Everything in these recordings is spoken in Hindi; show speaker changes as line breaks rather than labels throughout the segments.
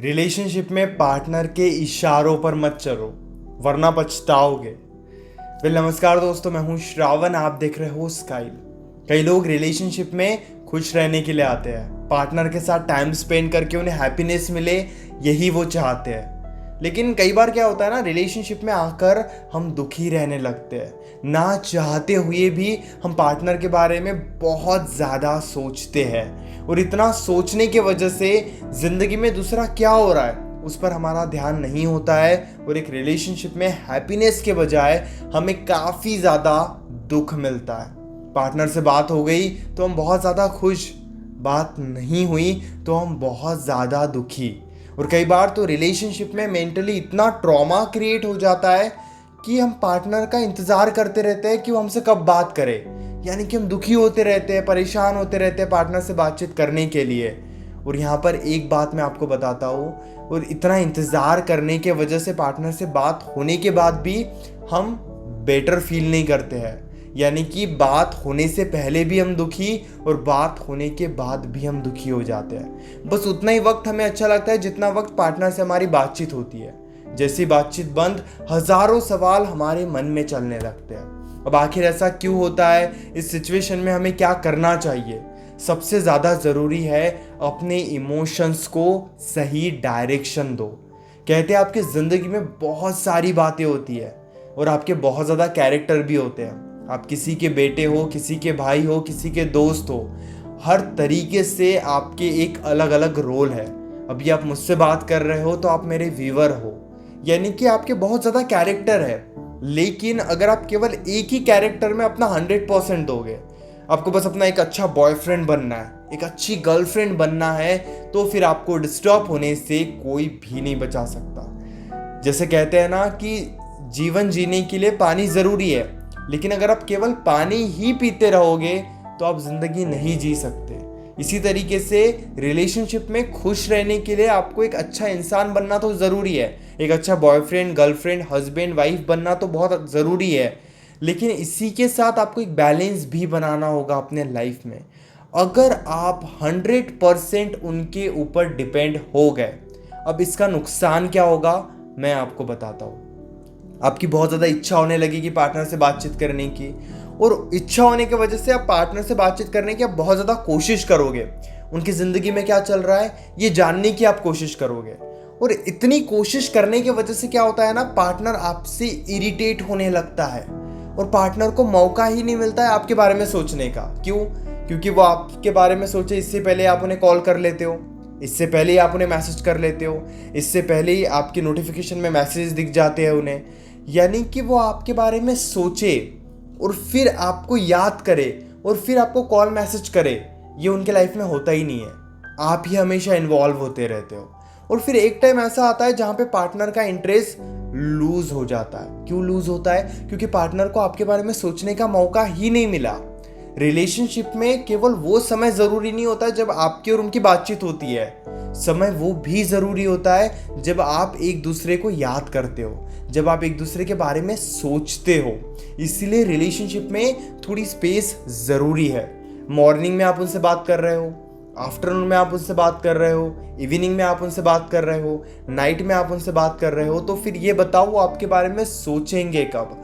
रिलेशनशिप में पार्टनर के इशारों पर मत चलो वरना पछताओगे। नमस्कार दोस्तों, मैं हूं श्रावण, आप देख रहे हो स्काइल। कई लोग रिलेशनशिप में खुश रहने के लिए आते हैं, पार्टनर के साथ टाइम स्पेंड करके उन्हें हैप्पीनेस मिले, यही वो चाहते हैं। लेकिन कई बार क्या होता है ना, रिलेशनशिप में आकर हम दुखी रहने लगते हैं। ना चाहते हुए भी हम पार्टनर के बारे में बहुत ज़्यादा सोचते हैं और इतना सोचने की वजह से ज़िंदगी में दूसरा क्या हो रहा है उस पर हमारा ध्यान नहीं होता है और एक रिलेशनशिप में हैप्पीनेस के बजाय हमें काफ़ी ज़्यादा दुख मिलता है। पार्टनर से बात हो गई तो हम बहुत ज़्यादा खुश, बात नहीं हुई तो हम बहुत ज़्यादा दुखी। और कई बार तो रिलेशनशिप में मेंटली इतना ट्रॉमा क्रिएट हो जाता है कि हम पार्टनर का इंतज़ार करते रहते हैं कि वो हमसे कब बात करे। यानी कि हम दुखी होते रहते हैं, परेशान होते रहते हैं पार्टनर से बातचीत करने के लिए। और यहाँ पर एक बात मैं आपको बताता हूँ, और इतना इंतज़ार करने के वजह से पार्टनर से बात होने के बाद भी हम बेटर फील नहीं करते हैं। यानी कि बात होने से पहले भी हम दुखी और बात होने के बाद भी हम दुखी हो जाते हैं। बस उतना ही वक्त हमें अच्छा लगता है जितना वक्त पार्टनर से हमारी बातचीत होती है। जैसी बातचीत बंद, हजारों सवाल हमारे मन में चलने लगते हैं। अब आखिर ऐसा क्यों होता है? इस सिचुएशन में हमें क्या करना चाहिए? सबसे ज़्यादा ज़रूरी है अपने इमोशंस को सही डायरेक्शन दो। कहते हैं आपकी ज़िंदगी में बहुत सारी बातें होती है और आपके बहुत ज़्यादा कैरेक्टर भी होते हैं। आप किसी के बेटे हो, किसी के भाई हो, किसी के दोस्त हो, हर तरीके से आपके एक अलग अलग रोल है। अभी आप मुझसे बात कर रहे हो तो आप मेरे व्यूअर हो, यानी कि आपके बहुत ज़्यादा कैरेक्टर है। लेकिन अगर आप केवल एक ही कैरेक्टर में अपना 100% दोगे, आपको बस अपना एक अच्छा बॉयफ्रेंड बनना है, एक अच्छी गर्लफ्रेंड बनना है, तो फिर आपको डिस्टर्ब होने से कोई भी नहीं बचा सकता। जैसे कहते हैं ना कि जीवन जीने के लिए पानी ज़रूरी है, लेकिन अगर आप केवल पानी ही पीते रहोगे तो आप ज़िंदगी नहीं जी सकते। इसी तरीके से रिलेशनशिप में खुश रहने के लिए आपको एक अच्छा इंसान बनना तो ज़रूरी है। एक अच्छा बॉयफ्रेंड, गर्लफ्रेंड, हस्बैंड, वाइफ बनना तो बहुत ज़रूरी है। लेकिन इसी के साथ आपको एक बैलेंस भी बनाना होगा अपने लाइफ में। अगर आप 100% उनके ऊपर डिपेंड हो गए, अब इसका नुकसान क्या होगा मैं आपको बताता हूँ। आपकी बहुत ज़्यादा इच्छा होने लगेगी पार्टनर से बातचीत करने की, और इच्छा होने की वजह से आप पार्टनर से बातचीत करने की आप बहुत ज़्यादा कोशिश करोगे। उनकी ज़िंदगी में क्या चल रहा है ये जानने की आप कोशिश करोगे। और इतनी कोशिश करने की वजह से क्या होता है ना, पार्टनर आपसे इरिटेट होने लगता है और पार्टनर को मौका ही नहीं मिलता है आपके बारे में सोचने का। क्यों? क्योंकि वो आपके बारे में सोचे इससे पहले आप उन्हें कॉल कर लेते हो, इससे पहले ही आप उन्हें मैसेज कर लेते हो, इससे पहले ही आपकी नोटिफिकेशन में मैसेज दिख जाते हैं उन्हें। यानी कि वो आपके बारे में सोचे और फिर आपको याद करे और फिर आपको कॉल मैसेज करे, ये उनके लाइफ में होता ही नहीं है। आप ही हमेशा इन्वॉल्व होते रहते हो। और फिर एक टाइम ऐसा आता है जहाँ पे पार्टनर का इंटरेस्ट लूज हो जाता है। क्यों लूज होता है? क्योंकि पार्टनर को आपके बारे में सोचने का मौका ही नहीं मिला। रिलेशनशिप में केवल वो समय ज़रूरी नहीं होता जब आपकी और उनकी बातचीत होती है, समय वो भी ज़रूरी होता है जब आप एक दूसरे को याद करते हो, जब आप एक दूसरे के बारे में सोचते हो। इसीलिए रिलेशनशिप में थोड़ी स्पेस ज़रूरी है। मॉर्निंग में आप उनसे बात कर रहे हो, आफ्टरनून में आप उनसे बात कर रहे हो, इवनिंग में आप उनसे बात कर रहे हो, नाइट में आप उनसे बात कर रहे हो, तो फिर ये बताओ वो आपके बारे में सोचेंगे कब?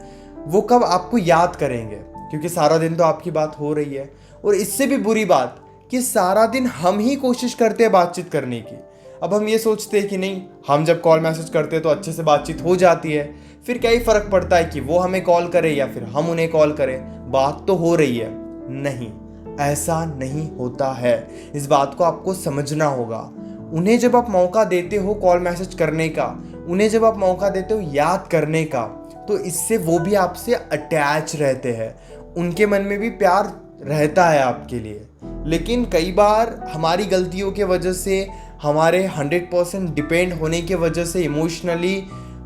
वो कब आपको याद करेंगे? क्योंकि सारा दिन तो आपकी बात हो रही है। और इससे भी बुरी बात कि सारा दिन हम ही कोशिश करते हैं बातचीत करने की। अब हम ये सोचते हैं कि नहीं, हम जब कॉल मैसेज करते हैं तो अच्छे से बातचीत हो जाती है, फिर क्या ही फ़र्क पड़ता है कि वो हमें कॉल करे या फिर हम उन्हें कॉल करें, बात तो हो रही है। नहीं, ऐसा नहीं होता है। इस बात को आपको समझना होगा। उन्हें जब आप मौका देते हो कॉल मैसेज करने का, उन्हें जब आप मौका देते हो याद करने का, तो इससे वो भी आपसे अटैच रहते हैं, उनके मन में भी प्यार रहता है आपके लिए। लेकिन कई बार हमारी गलतियों के वजह से, हमारे 100% डिपेंड होने के वजह से इमोशनली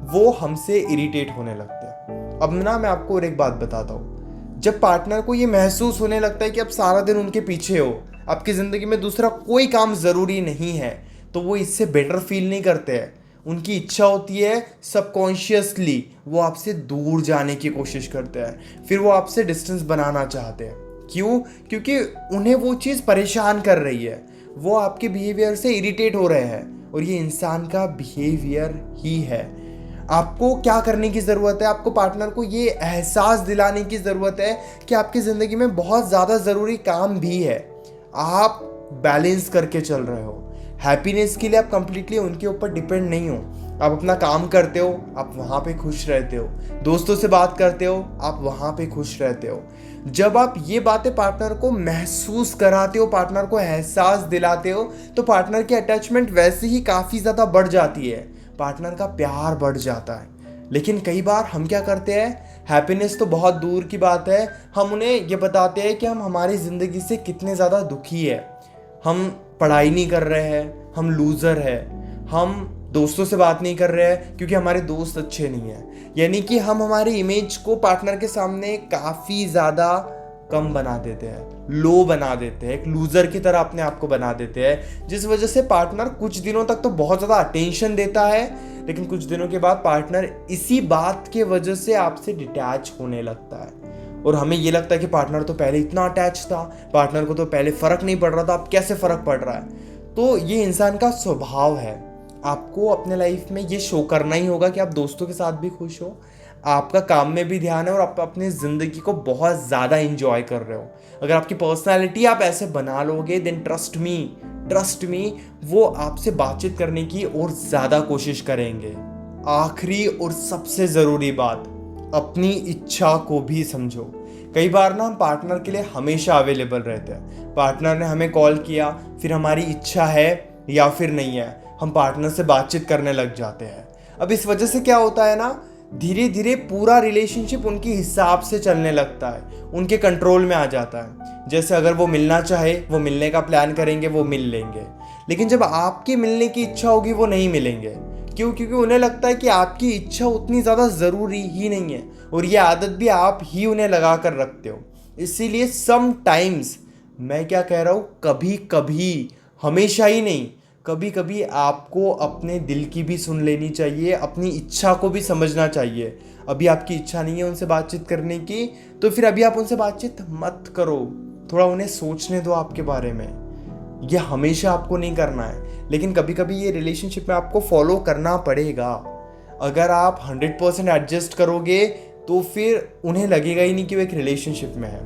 वो हमसे इरिटेट होने लगते हैं। अब ना मैं आपको और एक बात बताता हूँ। जब पार्टनर को ये महसूस होने लगता है कि आप सारा दिन उनके पीछे हो, आपकी ज़िंदगी में दूसरा कोई काम ज़रूरी नहीं है, तो वो इससे बेटर फील नहीं करते हैं। उनकी इच्छा होती है सबकॉन्शियसली वो आपसे दूर जाने की कोशिश करते हैं, फिर वो आपसे डिस्टेंस बनाना चाहते हैं। क्यों? क्योंकि उन्हें वो चीज़ परेशान कर रही है, वो आपके बिहेवियर से इरिटेट हो रहे हैं। और ये इंसान का बिहेवियर ही है। आपको क्या करने की ज़रूरत है, आपको पार्टनर को ये एहसास दिलाने की ज़रूरत है कि आपकी ज़िंदगी में बहुत ज़्यादा ज़रूरी काम भी है, आप बैलेंस करके चल रहे हो। हैप्पीनेस के लिए आप कंप्लीटली उनके ऊपर डिपेंड नहीं हो। आप अपना काम करते हो, आप वहाँ पे खुश रहते हो, दोस्तों से बात करते हो, आप वहाँ पे खुश रहते हो। जब आप ये बातें पार्टनर को महसूस कराते हो, पार्टनर को एहसास दिलाते हो, तो पार्टनर की अटैचमेंट वैसे ही काफ़ी ज़्यादा बढ़ जाती है, पार्टनर का प्यार बढ़ जाता है। लेकिन कई बार हम क्या करते हैं, हैप्पीनेस तो बहुत दूर की बात है, हम उन्हें ये बताते हैं कि हम हमारी ज़िंदगी से कितने ज़्यादा दुखी है। हम पढ़ाई नहीं कर रहे हैं, हम लूज़र है, हम दोस्तों से बात नहीं कर रहे हैं क्योंकि हमारे दोस्त अच्छे नहीं हैं। यानी कि हम हमारी इमेज को पार्टनर के सामने काफ़ी ज़्यादा कम बना देते हैं, लो बना देते हैं, एक लूज़र की तरह अपने आप को बना देते हैं, जिस वजह से पार्टनर कुछ दिनों तक तो बहुत ज़्यादा अटेंशन देता है, लेकिन कुछ दिनों के बाद पार्टनर इसी बात के वजह से आपसे डिटैच होने लगता है। और हमें ये लगता है कि पार्टनर तो पहले इतना अटैच था, पार्टनर को तो पहले फ़र्क नहीं पड़ रहा था, अब कैसे फ़र्क पड़ रहा है। तो ये इंसान का स्वभाव है। आपको अपने लाइफ में ये शो करना ही होगा कि आप दोस्तों के साथ भी खुश हो, आपका काम में भी ध्यान है और आप अपनी ज़िंदगी को बहुत ज़्यादा इंजॉय कर रहे हो। अगर आपकी पर्सनालिटी आप ऐसे बना लोगे, देन ट्रस्ट मी वो आपसे बातचीत करने की और ज़्यादा कोशिश करेंगे। आखिरी और सबसे ज़रूरी बात, अपनी इच्छा को भी समझो। कई बार ना हम पार्टनर के लिए हमेशा अवेलेबल रहते हैं। पार्टनर ने हमें कॉल किया, फिर हमारी इच्छा है या फिर नहीं है, हम पार्टनर से बातचीत करने लग जाते हैं। अब इस वजह से क्या होता है ना, धीरे धीरे पूरा रिलेशनशिप उनके हिसाब से चलने लगता है, उनके कंट्रोल में आ जाता है। जैसे अगर वो मिलना चाहे, वो मिलने का प्लान करेंगे, वो मिल लेंगे, लेकिन जब आपकी मिलने की इच्छा होगी वो नहीं मिलेंगे। क्यों? क्योंकि उन्हें लगता है कि आपकी इच्छा उतनी ज़्यादा ज़रूरी ही नहीं है, और ये आदत भी आप ही उन्हें लगा कर रखते हो। इसीलिए सम टाइम्स, मैं क्या कह रहा हूँ, कभी कभी, हमेशा ही नहीं, कभी कभी आपको अपने दिल की भी सुन लेनी चाहिए, अपनी इच्छा को भी समझना चाहिए। अभी आपकी इच्छा नहीं है उनसे बातचीत करने की, तो फिर अभी आप उनसे बातचीत मत करो, थोड़ा उन्हें सोचने दो आपके बारे में। ये हमेशा आपको नहीं करना है, लेकिन कभी कभी ये रिलेशनशिप में आपको फॉलो करना पड़ेगा। अगर आप 100% एडजस्ट करोगे तो फिर उन्हें लगेगा ही नहीं कि वो एक रिलेशनशिप में है,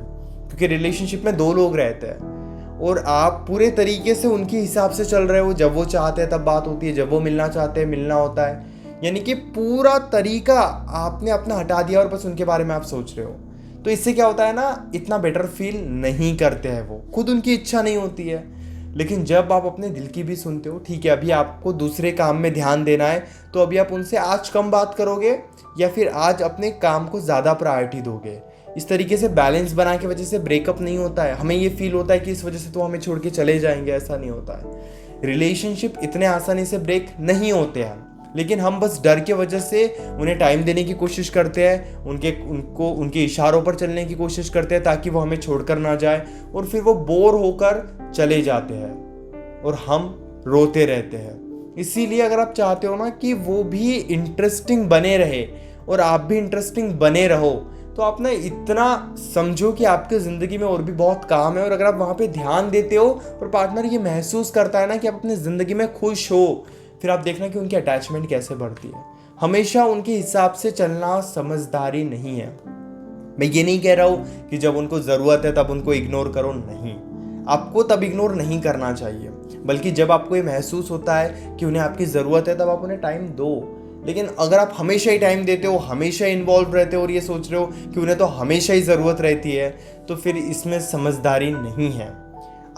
क्योंकि रिलेशनशिप में दो लोग रहते हैं और आप पूरे तरीके से उनके हिसाब से चल रहे हो। जब वो चाहते हैं तब बात होती है, जब वो मिलना चाहते हैं मिलना होता है। यानी कि पूरा तरीका आपने अपना हटा दिया और बस उनके बारे में आप सोच रहे हो। तो इससे क्या होता है ना, इतना बेटर फील नहीं करते हैं वो, खुद उनकी इच्छा नहीं होती है। लेकिन जब आप अपने दिल की भी सुनते हो, ठीक है अभी आपको दूसरे काम में ध्यान देना है, तो अभी आप उनसे आज कम बात करोगे या फिर आज अपने काम को ज़्यादा प्रायोरिटी दोगे। इस तरीके से बैलेंस बना के वजह से ब्रेकअप नहीं होता है। हमें ये फील होता है कि इस वजह से तो हमें छोड़ के चले जाएंगे, ऐसा नहीं होता है। रिलेशनशिप इतने आसानी से ब्रेक नहीं होते हैं, लेकिन हम बस डर के वजह से उन्हें टाइम देने की कोशिश करते हैं, उनके इशारों पर चलने की कोशिश करते हैं ताकि वो हमें छोड़कर ना जाए, और फिर वो बोर होकर चले जाते हैं और हम रोते रहते हैं। इसीलिए अगर आप चाहते हो ना कि वो भी इंटरेस्टिंग बने रहे और आप भी इंटरेस्टिंग बने रहो, तो आप ना इतना समझो कि आपकी ज़िंदगी में और भी बहुत काम है। और अगर आप वहाँ पे ध्यान देते हो और पार्टनर ये महसूस करता है ना कि आप अपनी ज़िंदगी में खुश हो, फिर आप देखना कि उनकी अटैचमेंट कैसे बढ़ती है। हमेशा उनके हिसाब से चलना समझदारी नहीं है। मैं ये नहीं कह रहा हूँ कि जब उनको ज़रूरत है तब उनको इग्नोर करो, नहीं, आपको तब इग्नोर नहीं करना चाहिए, बल्कि जब आपको ये महसूस होता है कि उन्हें आपकी ज़रूरत है तब आप उन्हें टाइम दो। लेकिन अगर आप हमेशा ही टाइम देते हो, हमेशा इन्वॉल्व रहते हो और ये सोच रहे हो कि उन्हें तो हमेशा ही ज़रूरत रहती है, तो फिर इसमें समझदारी नहीं है।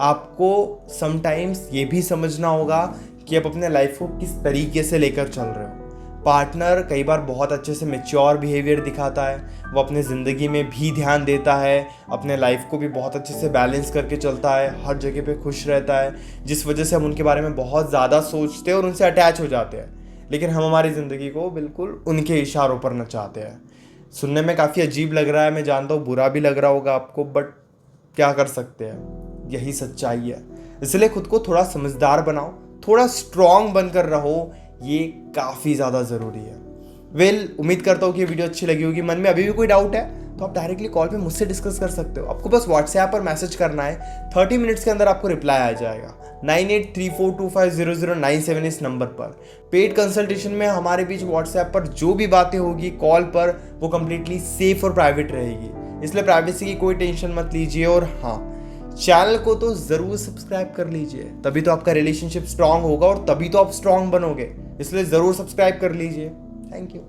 आपको समटाइम्स ये भी समझना होगा कि आप अपने लाइफ को किस तरीके से लेकर चल रहे हो। पार्टनर कई बार बहुत अच्छे से मैच्योर बिहेवियर दिखाता है, वो अपने ज़िंदगी में भी ध्यान देता है, अपने लाइफ को भी बहुत अच्छे से बैलेंस करके चलता है, हर जगह पे खुश रहता है, जिस वजह से हम उनके बारे में बहुत ज़्यादा सोचते हैं और उनसे अटैच हो जाते हैं। लेकिन हम हमारी ज़िंदगी को बिल्कुल उनके इशारों पर नचाते हैं। सुनने में काफ़ी अजीब लग रहा है, मैं जानता हूँ बुरा भी लग रहा होगा आपको, बट क्या कर सकते हैं, यही सच्चाई है। इसलिए खुद को थोड़ा समझदार बनाओ, थोड़ा स्ट्रॉन्ग बनकर रहो, ये काफ़ी ज़्यादा ज़रूरी है। उम्मीद करता हूँ कि ये वीडियो अच्छी लगी होगी। मन में अभी भी कोई डाउट है तो आप डायरेक्टली कॉल पे मुझसे डिस्कस कर सकते हो। आपको बस व्हाट्सएप पर मैसेज करना है, 30 मिनट्स के अंदर आपको रिप्लाई आ जाएगा 9834250097 इस नंबर पर। पेड कंसल्टेशन में हमारे बीच व्हाट्सएप पर जो भी बातें होगी कॉल पर, वो कंप्लीटली सेफ और प्राइवेट रहेगी, इसलिए प्राइवेसी की कोई टेंशन मत लीजिए। और हाँ, चैनल को तो ज़रूर सब्सक्राइब कर लीजिए, तभी तो आपका रिलेशनशिप स्ट्रांग होगा और तभी तो आप स्ट्रांग बनोगे, इसलिए ज़रूर सब्सक्राइब कर लीजिए। Thank you.